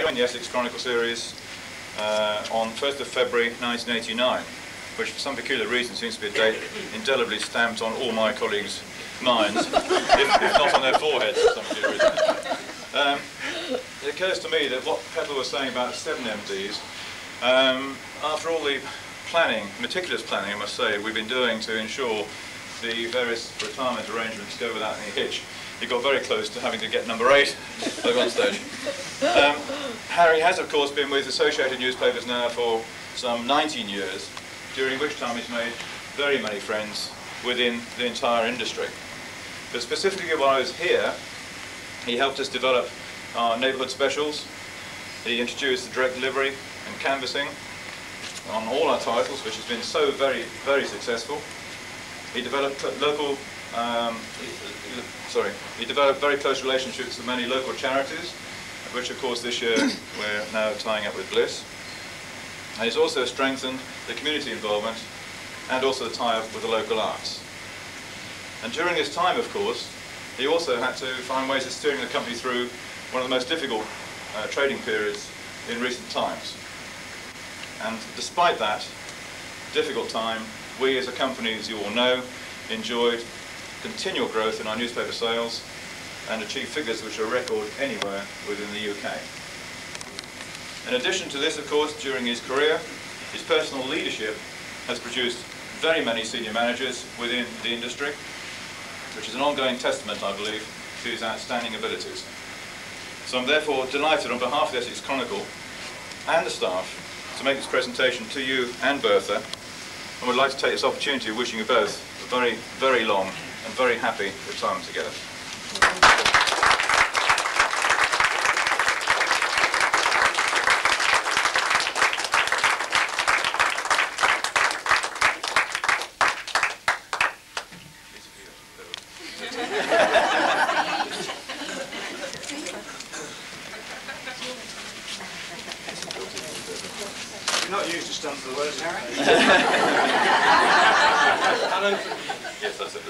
joined the Essex Chronicle series on 1st of February 1989, which for some peculiar reason seems to be a date indelibly stamped on all my colleagues' minds, if not on their foreheads for some peculiar reason. It occurs to me that what Pepper was saying about 7 MDs, after all the planning, meticulous planning I must say, we've been doing to ensure the various retirement arrangements go without any hitch, he got very close to having to get number 8 at one stage. Harry has of course been with Associated Newspapers now for some 19 years, during which time he's made very many friends within the entire industry. But specifically while I was here, he helped us develop our neighbourhood specials. He introduced the direct delivery and canvassing on all our titles, which has been so very, very successful. He developed he developed very close relationships with many local charities, which of course this year we're now tying up with Bliss. And he's also strengthened the community involvement and also the tie-up with the local arts. And during this time, of course, he also had to find ways of steering the company through one of the most difficult trading periods in recent times. And despite that difficult time, we as a company, as you all know, enjoyed continual growth in our newspaper sales and achieved figures which are a record anywhere within the UK. In addition to this, of course, during his career, his personal leadership has produced very many senior managers within the industry, which is an ongoing testament, I believe, to his outstanding abilities. So I'm therefore delighted on behalf of the Essex Chronicle and the staff to make this presentation to you and Bertha, and would like to take this opportunity of wishing you both a very, very long and very happy retirement together. You're not used to stunt for the words, Harry? Yes, that's it.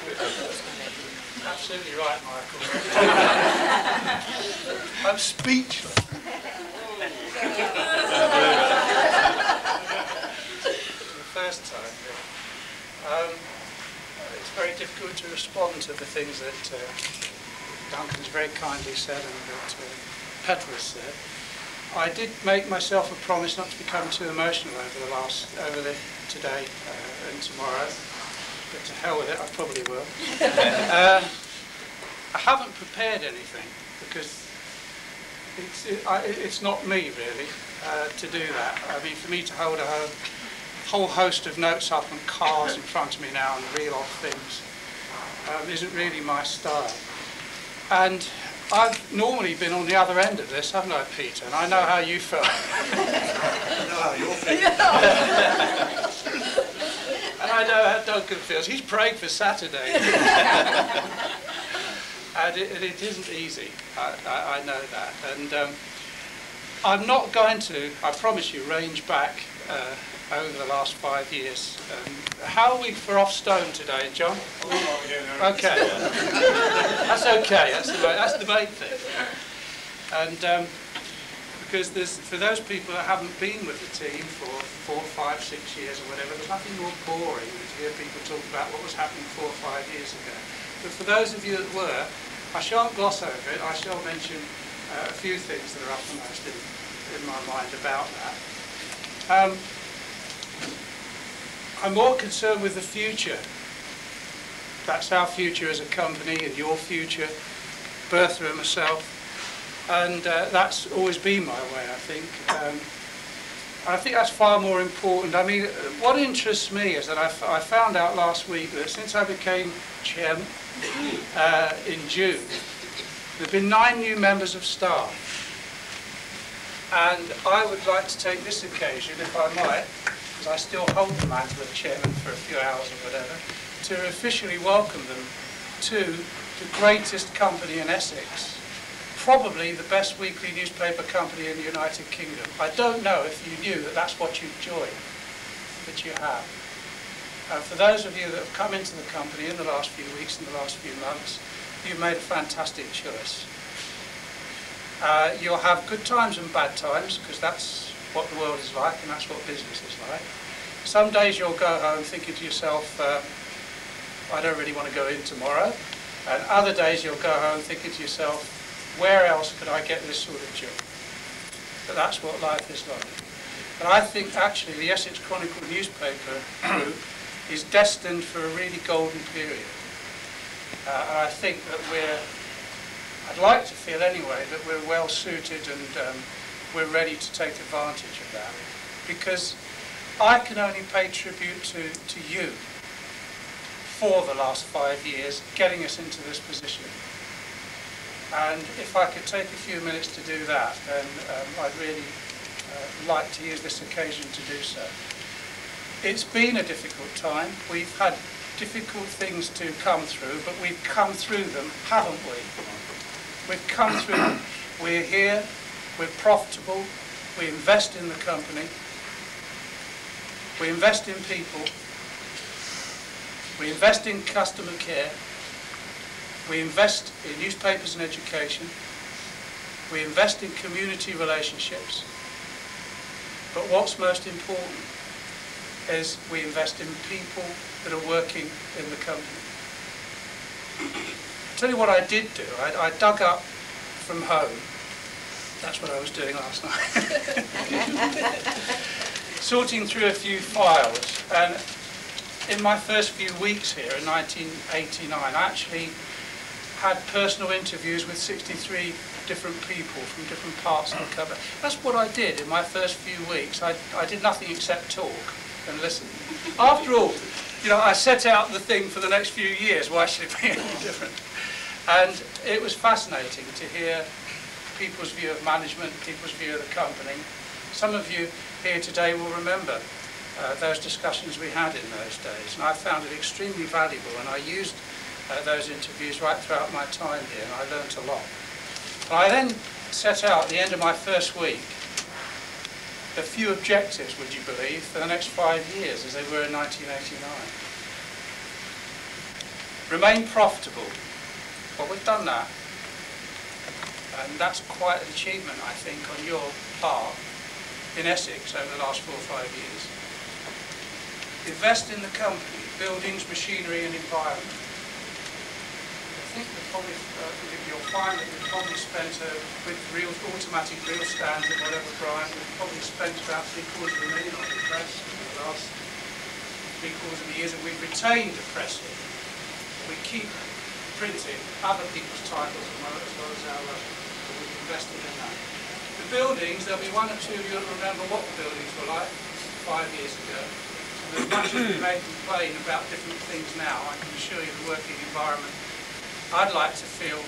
Absolutely right, Michael. I'm speechless. The first time, it's very difficult to respond to the things that Duncan's very kindly said and that Petra said. I did make myself a promise not to become too emotional over today and tomorrow. But to hell with it, I probably will. I haven't prepared anything because it's not me really to do that. I mean, for me to hold a whole host of notes up on cards in front of me now and reel off things isn't really my style. And I've normally been on the other end of this, haven't I, Peter? And I know how you felt. I know how you're feeling. And I know how Duncan feels. He's praying for Saturday. And it isn't easy. I know that. And I'm not going to, I promise you, range back over the last 5 years. How are we for off stone today, John? Okay. That's okay. That's the main thing. And because for those people that haven't been with the team for 4, 5, 6 years or whatever, there's nothing more boring than to hear people talk about what was happening 4 or 5 years ago. But for those of you that were, I shan't gloss over it. I shall mention a few things that are uppermost in my mind about that. I'm more concerned with the future. That's our future as a company and your future, Bertha and myself. And that's always been my way, I think. I think that's far more important. I mean, what interests me is that I found out last week that since I became chairman in June, there have been 9 new members of staff. And I would like to take this occasion, if I might, because I still hold the mantle of chairman for a few hours or whatever, to officially welcome them to the greatest company in Essex. Probably the best weekly newspaper company in the United Kingdom. I don't know if you knew that that's what you've joined, but you have. For those of you that have come into the company in the last few weeks and the last few months, you've made a fantastic choice. You'll have good times and bad times, because that's what the world is like and that's what business is like. Some days you'll go home thinking to yourself, I don't really want to go in tomorrow. And other days you'll go home thinking to yourself, where else could I get this sort of job? But that's what life is like. And I think actually the Essex Chronicle newspaper group is destined for a really golden period. And I think that I'd like to feel anyway, that we're well suited and we're ready to take advantage of that. Because I can only pay tribute to you for the last 5 years, getting us into this position. And if I could take a few minutes to do that, then I'd really like to use this occasion to do so. It's been a difficult time. We've had difficult things to come through, but we've come through them, haven't we? We've come through them. We're here, we're profitable, we invest in the company, we invest in people, we invest in customer care, we invest in newspapers and education, we invest in community relationships, but what's most important is we invest in people that are working in the company. I'll tell you what I did do. I dug up from home. That's what I was doing last night. Sorting through a few files. And in my first few weeks here in 1989, I actually had personal interviews with 63 different people from different parts of the company. That's what I did in my first few weeks. I did nothing except talk and listen. After all, you know, I set out the thing for the next few years. Why should it be any different? And it was fascinating to hear people's view of management, people's view of the company. Some of you here today will remember those discussions we had in those days, and I found it extremely valuable, and I used those interviews right throughout my time here, and I learnt a lot. And I then set out at the end of my first week a few objectives, would you believe, for the next 5 years, as they were in 1989. Remain profitable. Well, we've done that. And that's quite an achievement, I think, on your part in Essex over the last 4 or 5 years. Invest in the company, buildings, machinery and environment. I think you'll find that we've probably spent, with automatic reel stands and whatever, Brian, we've probably spent about $750,000 on the press in the last 3/4 of the years, and we've retained the press here. We keep printing other people's titles as well as our own. So we've invested in that. The buildings, there'll be one or two of you that remember what the buildings were like 5 years ago. And as much as we may complain about different things now, I can assure you the working environment, I'd like to feel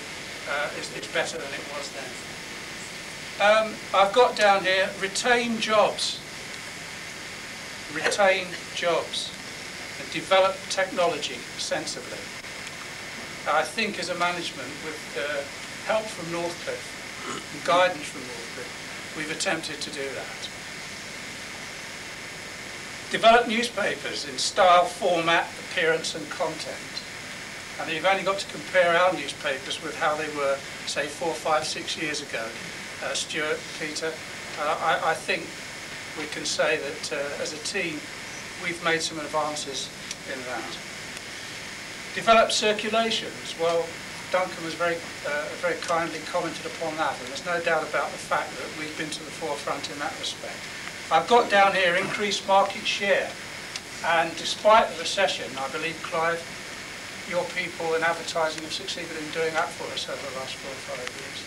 it's better than it was then. I've got down here, retain jobs. Retain jobs. And develop technology sensibly. I think as a management, with help from Northcliffe and guidance from Northcliffe, we've attempted to do that. Develop newspapers in style, format, appearance and content. And you've only got to compare our newspapers with how they were, say, 4, 5, 6 years ago. Stuart, Peter, I think we can say that as a team, we've made some advances in that. Develop circulations. Well, Duncan was very kindly commented upon that, and there's no doubt about the fact that we've been to the forefront in that respect. I've got down here increased market share, and despite the recession, I believe, Clive, your people in advertising have succeeded in doing that for us over the last 4 or 5 years.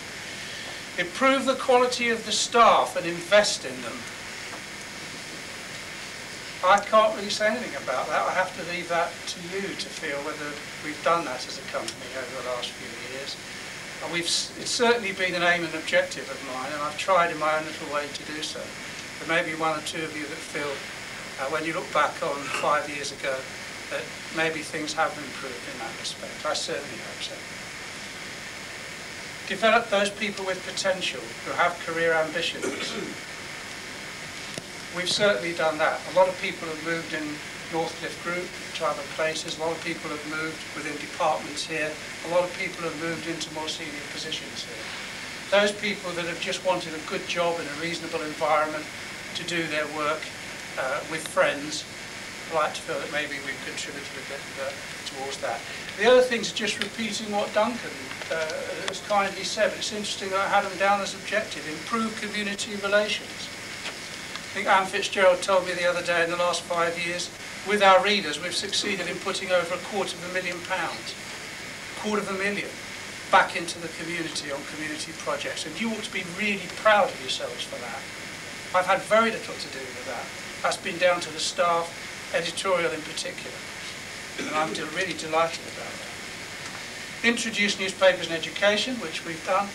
Improve the quality of the staff and invest in them. I can't really say anything about that. I have to leave that to you to feel whether we've done that as a company over the last few years. And it's certainly been an aim and objective of mine, and I've tried in my own little way to do so. There may be one or two of you that feel, when you look back on 5 years ago, that maybe things have improved in that respect. I certainly hope so. Develop those people with potential who have career ambitions. We've certainly done that. A lot of people have moved in Northcliffe Group to other places. A lot of people have moved within departments here. A lot of people have moved into more senior positions here. those people that have just wanted a good job in a reasonable environment to do their work with friends. I'd like to feel that maybe we've contributed a bit towards that. The other thing's just repeating what Duncan has kindly said, but it's interesting that I had them down as objective: improve community relations. I think Anne Fitzgerald told me the other day, in the last 5 years, with our readers, we've succeeded in putting over £250,000, £250,000, back into the community on community projects. And you ought to be really proud of yourselves for that. I've had very little to do with that. That's been down to the staff, editorial in particular. And I'm really delighted about that. Introduce newspapers and education, which we've done.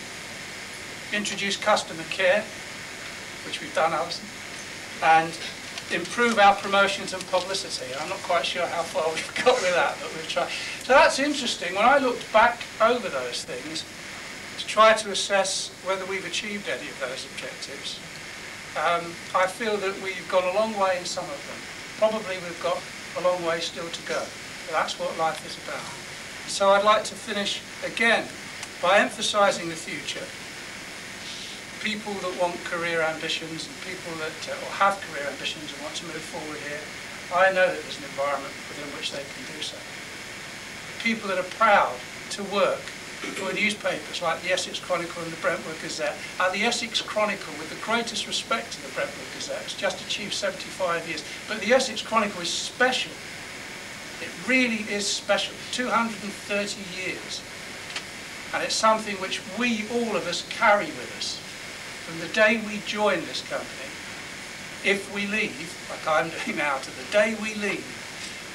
Introduce customer care, which we've done, Alison. And improve our promotions and publicity. I'm not quite sure how far we've got with that, but we've tried. So that's interesting. When I looked back over those things to try to assess whether we've achieved any of those objectives, I feel that we've gone a long way in some of them. Probably we've got a long way still to go. But that's what life is about. So I'd like to finish again by emphasising the future. People that want career ambitions and people that or have career ambitions and want to move forward here, I know that there's an environment within which they can do so. People that are proud to work for newspapers like the Essex Chronicle and the Brentwood Gazette. The Essex Chronicle, with the greatest respect to the Brentwood Gazette, has just achieved 75 years. But the Essex Chronicle is special. It really is special. 230 years. And it's something which we, all of us, carry with us. From the day we join this company, if we leave, like I'm doing now, to the day we leave,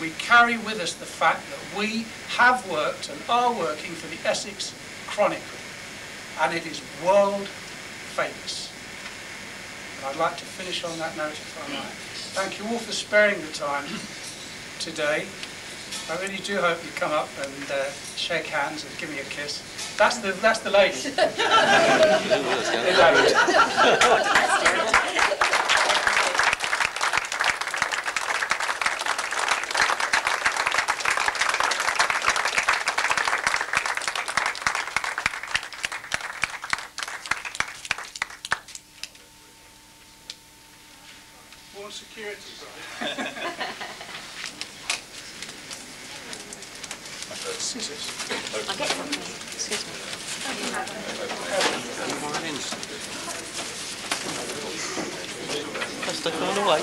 we carry with us the fact that we have worked and are working for the Essex Chronicle, and it is world famous. And I'd like to finish on that note if I might. Thank you all for sparing the time today. I really do hope you come up and shake hands and give me a kiss. That's the lady. More security. Scissors. I'll get something. Excuse me. Just gone away.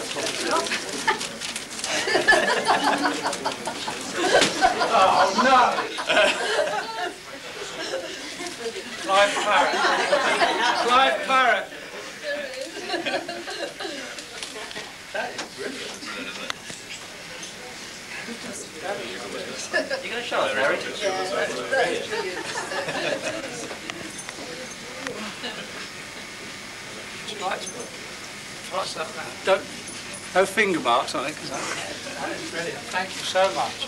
Oh no! Clive Parrott. Clive Parrott. That is brilliant, isn't it? You're going to show us, Harry? Would you like to pass that round? No finger marks on it, because that is brilliant. Thank you so much.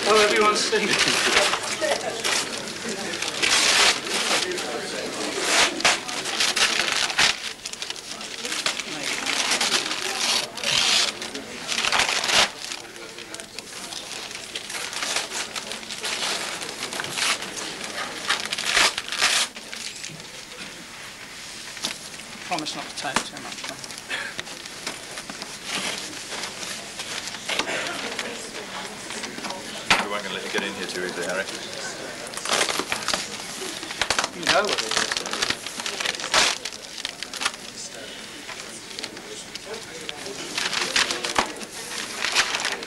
Oh, everyone's singing. Promise not to take too much. We weren't going to let you get in here too easily, Harry. You know what it is.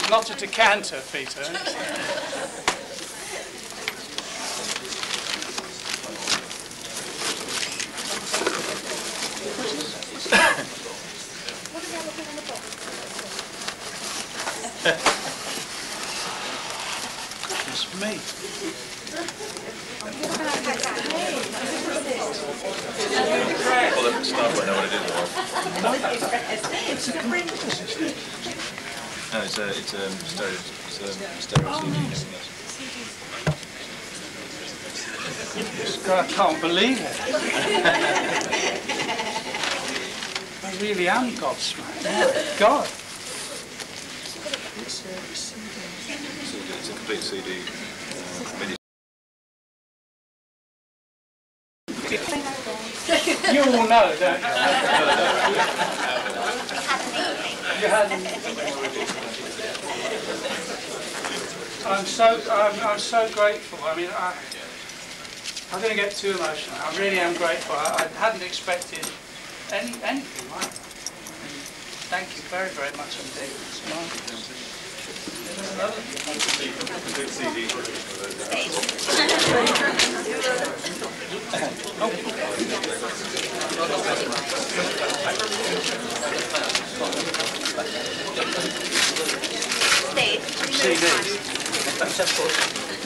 Not a decanter, Peter. Goodness me. Well, the staff won't know what it is. No, it's a stereo CD. I can't believe it. really am gobsmacked. My God. It's a complete CD. Mini. You all know, don't you? You hadn't. I'm so grateful. I mean, I'm going to get too emotional. I really am grateful. I hadn't expected anything like that. Thank you very, very much indeed. It's marvellous. Complete CD.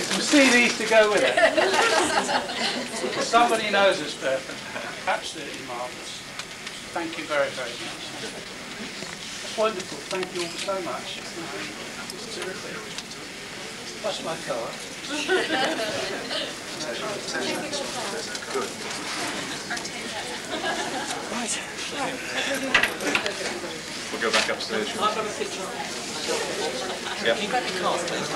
Some CDs to go with it. Somebody knows us better. Absolutely marvellous. Thank you very, very much. It's wonderful. Thank you all so much. It's terrific. That's my card. Right. We'll go back upstairs. I've got a picture. Yeah. You grab your card, please.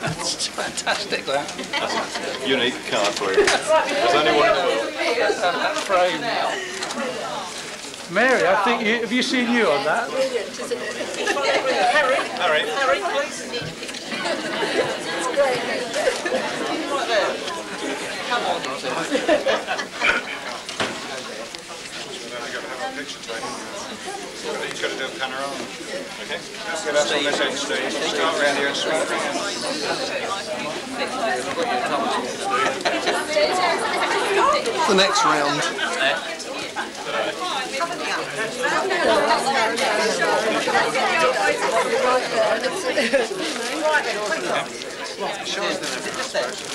That's fantastic, that. That's a unique card for you. There's only one in the world. That frame. Mary, I think have you seen you on that? Brilliant, isn't it? Harry. Harry, please. It's great. Right there. Come on. He's got to do a panorama. Okay. Let's get us on this end stage. Start around here and swing around. The next round.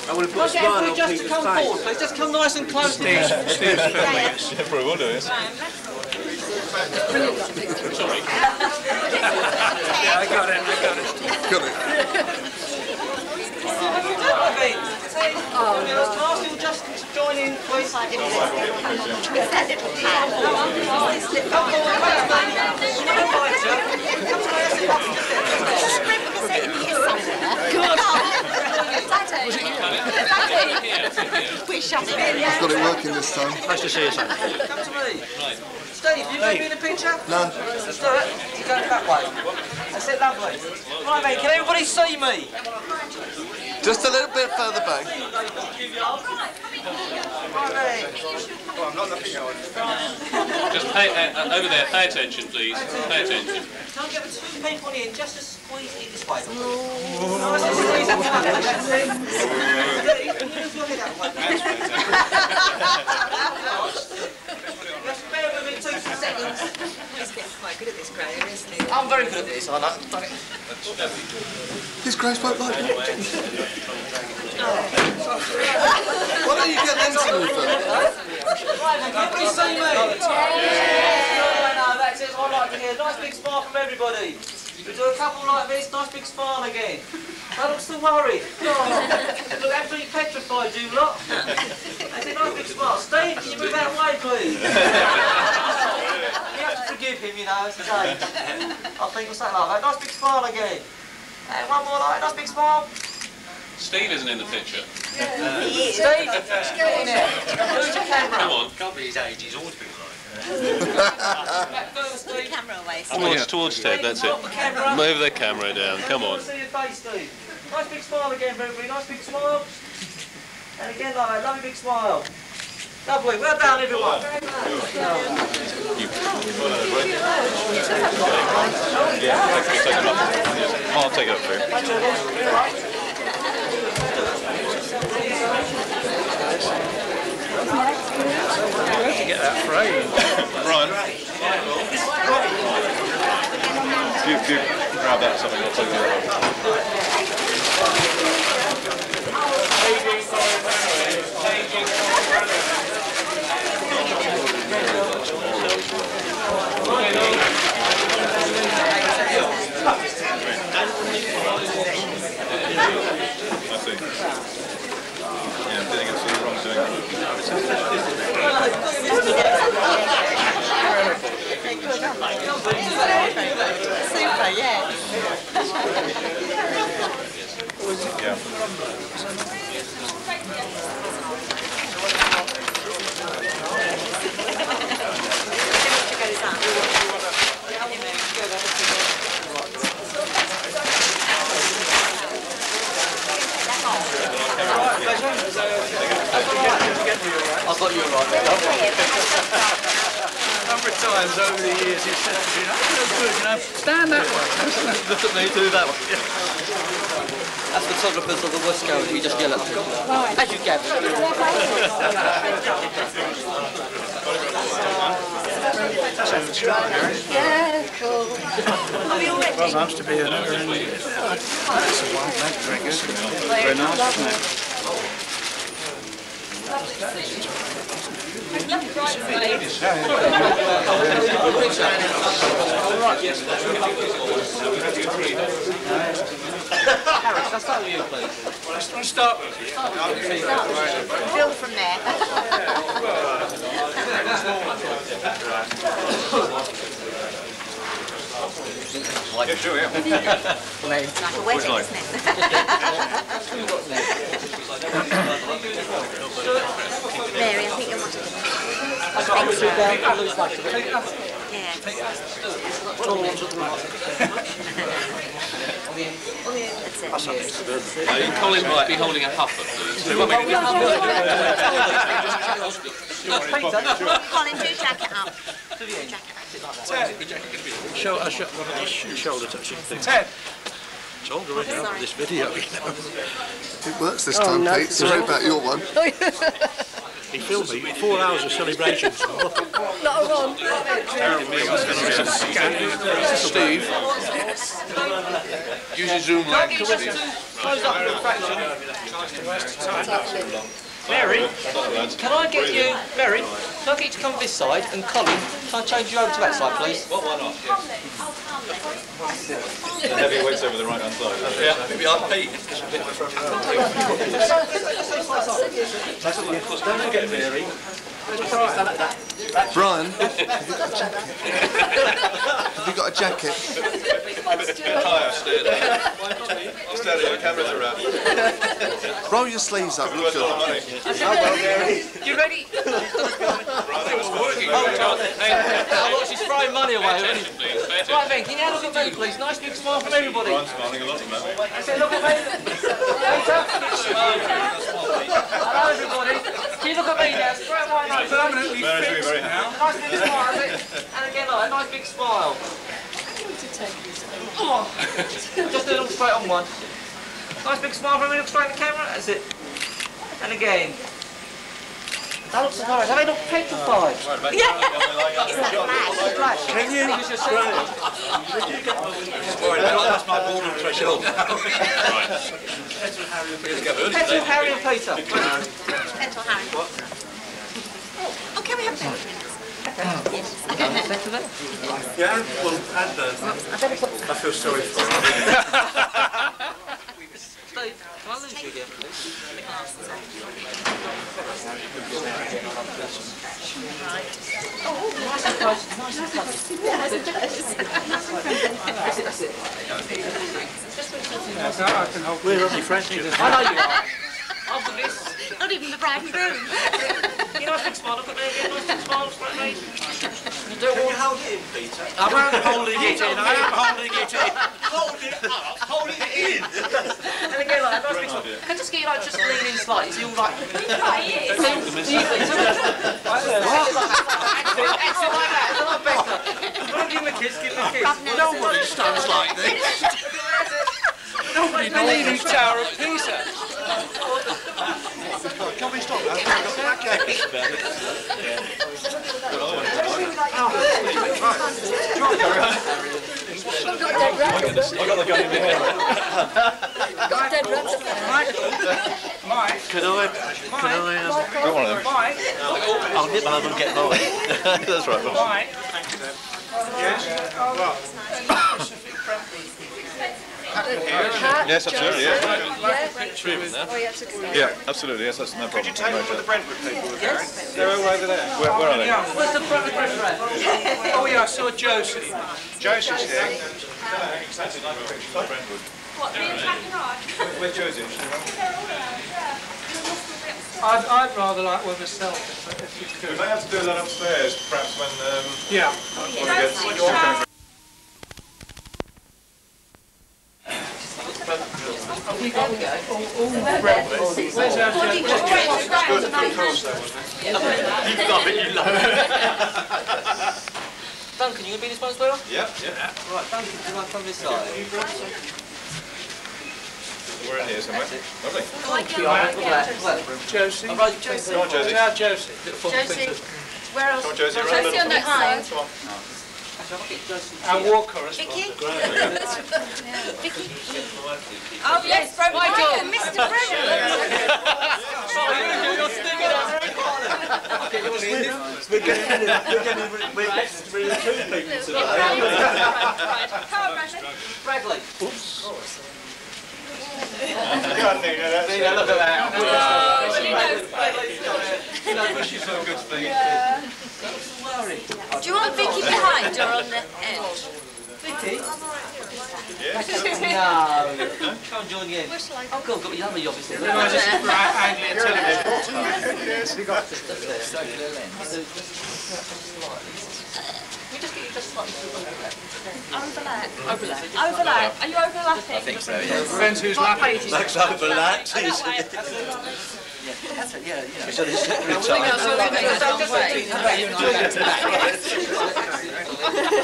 I would have put a smile on just to come forward, please. Just come nice and close. Steve's filming it. Yeah, probably will do this. Yeah, I got it. Got it. You'll just join in, please. It's that little pad. We shut it in. Got it working this time. Nice to see you, sir. Come to me. Steve, you want to be in the picture? None. Let's do it. You go that way. That's it, lovely. Right, mate, can everybody see me? Just a little bit further back. Right, mate. Well, I'm not looking at it. Just pay, over there, pay attention, please. Pay attention. Can't get the two people in, just to squeeze it this way. Nice and squeeze it. Look at that way. Just bear with me 2 seconds. He's getting quite good at this, Graham, isn't he? I'm very good at this, I know. His Grace won't like it. Why don't you get them to move them? Everybody see me? No, that's it. I like to hear. Nice big smile from everybody. We do a couple like this. Nice big smile again. Don't look so worried. Look absolutely petrified, you lot. That's a nice big smile. Steve, can you move out of the way, please? You have to forgive him, you know, it's his age. I think we'll say like that. Nice big smile again. And one more like, nice big smile. Steve isn't in the picture. Steve, let's get in here. Who's your camera? Come on. Can't be his age, he's always been like Back further, Steve. Camera away. Towards Ted, that's it. Drop the camera. Move the camera down, come I on. want to see your face, Steve. Nice big smile again, everybody. Nice big smile. And again like that. Lovely big smile. Lovely. Well done, everyone. I'll take it up for you. Get that frame. Brian, you grab that something, I'll take the other I see. Yeah, I'm getting it so wrong doing that. I've got you right there. A number of times over the years he said to me, "That's no good, you know, stand that way." Look at me, do that one. That's photographers of the Westway we just yell at them. As you get. Yeah, cool. Are we all ready? Well, nice to be another in the... That's the one, thank you, very good. Very nice, isn't it? Harris, let's start with you, please. Let's start with Build from there. Yeah, sure, yeah. It's like a wedding, isn't it? Mary, I think you're watching. Yeah. That's it. Colin might be holding a puffer, please. Colin, do jacket up. Shoulder touching thing. Ted. It's all going down for this video, you know. It works this time, Pete. Sorry about your one. He filmed me 4 hours of celebrations. Steve. Use your zoom lens. Close up the fraction. Mary, can I get you, Mary, can I get you to come this side, and Colin, can I change you over to that side, please? Well, why not? Yeah. The heavy weights over the right hand side. Yeah, maybe I'm Pete. Don't forget, Mary. Brian, have you got a jacket? Hi, I'll stay there. I'll stay there, the cameras are out. Roll your sleeves up, look good. You ready? Oh, she's throwing money away. Right then, can you have a look at me, please? Nice big smile from everybody. I'm smiling a lot at the moment. I said, look at me. Hello, everybody. Can you look at me now? Straight away, nice. Permanently Mary's fixed very now. happy. Nice big smile, is it? And again, like, a nice big smile. Oh, just a look straight on one. Nice big smile from me, look straight at the camera, that's it. And again. That looks nice. Have they looked petrified? Can you? That's my boredom threshold. Petrol, Harry and Peter. Petrol Harry. Oh, can we have that? Yeah, well, and I feel sorry for him. Steve, can I lose you again, please? We're only friends. I know you are. After this, Not even the bride and groom. you nice big smile, look at me again, nice big smile, look at me. You do all Hold it in, Peter. I'm holding it in, I am holding it in. Hold it up, hold it in. And again, like, a nice big smile. Can I just get you, like, just lean in slightly, so you're like... Exit like that, it's a lot better. Don't give him a kiss, give him a kiss. Nobody stands like this. Nobody believes Tower of Pisa. Can we stop that? Got dead rats. I got the gun in my hand. Got dead rats. Mike. Can I Got one of them. Mike. I'll nip one of them and get mine. That's right. Mike. Yes, absolutely, Yeah. yeah, absolutely, yes, that's no problem. Could you take one with the Brentwood people with Harry? They're all over there. Where are they? Where's the front of the restaurant? Oh yeah, I saw Josie. Josie's here. It's actually like a picture of Brentwood. What, me and Jack and I? Where's Josie? I'd rather like one myself, if you We could. may have to do that upstairs, perhaps when Yeah. when we get. Where's our Duncan, you going to be this one as well? Yeah. Right, Duncan, do you want to come this side? We're in here somewhere. Lovely. Josie? I'll write Josie. Come on, Josie. Now Josie. Josie, where else? Come on, Josie. Josie on that side. Come on. Actually, I'll get Josie. Our war correspondent. Vicky? Oh yes, Brian, Mr. Brian. We're two people today. Come on, Bradley. Bradley. Look at that. She's so good to be. Do you want Vicky behind or on the edge? Vicky? Yes. No. Come and join the end. Oh, God, got me lovely, obviously. Otherwise it's Anglian television. Overlap. Overlap. Are you overlapping? I think so, yeah. Depends who's laughing. Looks overlapped. That way.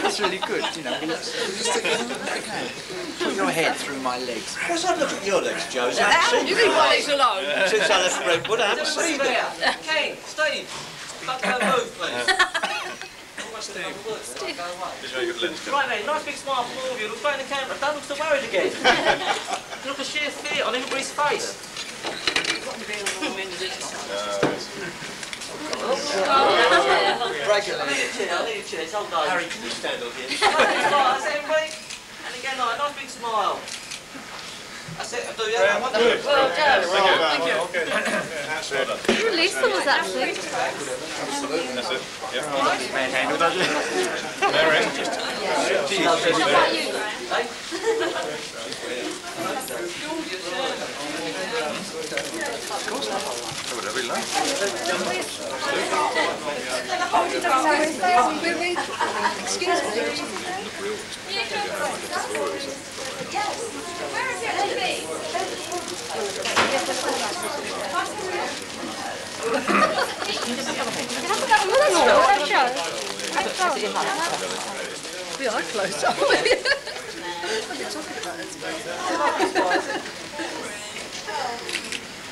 That's really good, you know. Put your head through my legs. What's that look at your legs, Josie? I haven't seen You leave my legs alone. since I left Brentwood. I haven't seen them. Kane, Steve, back to the move, please. Did you make a good lens? Right then, nice big smile from all of you. Look straight in the camera. Don't look so worried again. Look at sheer fear on everybody's face. Regularly. I need a chair, it's all day. Harry, can you stand on here? That's it, everybody. And again, like, nice big smile. That's it, I'll do that. Well done. Thank you. You released them, was actually. That's it. Yeah. Manhandled, does it? Mary. Whatever you like. Excuse me. Yes. Where is it to be? We are close, aren't we? What are you talking about?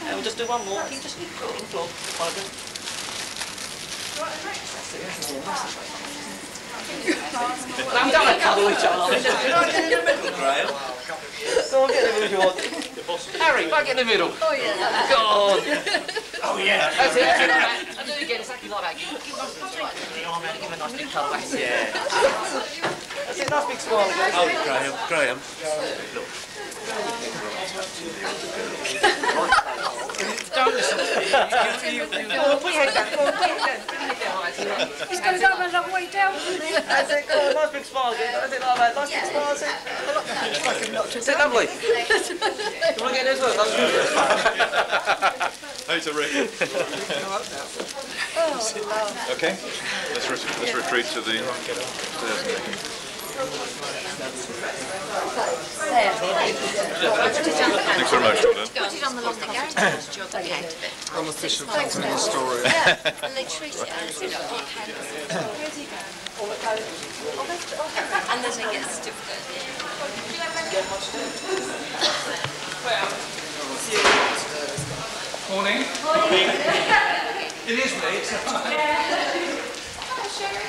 And we'll just do one more. Can you just put it on the floor? I'm going to cuddle each other. Get in the middle, Graham. Go on, get in the middle if you want. Harry, back in the middle. Oh yeah. Go on. Oh, yeah. That's it. I'll do it again, exactly like that. Give him a nice big cuddle. That's it. That's it, nice big smile again. Oh, Graham. Look. Don't listen to me. Go on, put your head down. Go on, put your head down. He's going to go a long way down, isn't he? That's it, go on, nice big smile again. That's it, like that. Nice big smile, that's it. Is it lovely? You want to get this one? Hey, to Rick. Okay, let's retreat to the stairs. Thanks very much, Jordan. Put it on the long thing. Okay. Unofficial company story. Yeah, and they treat it as if and then they get a certificate. Morning. It is late. Hello, Sherry.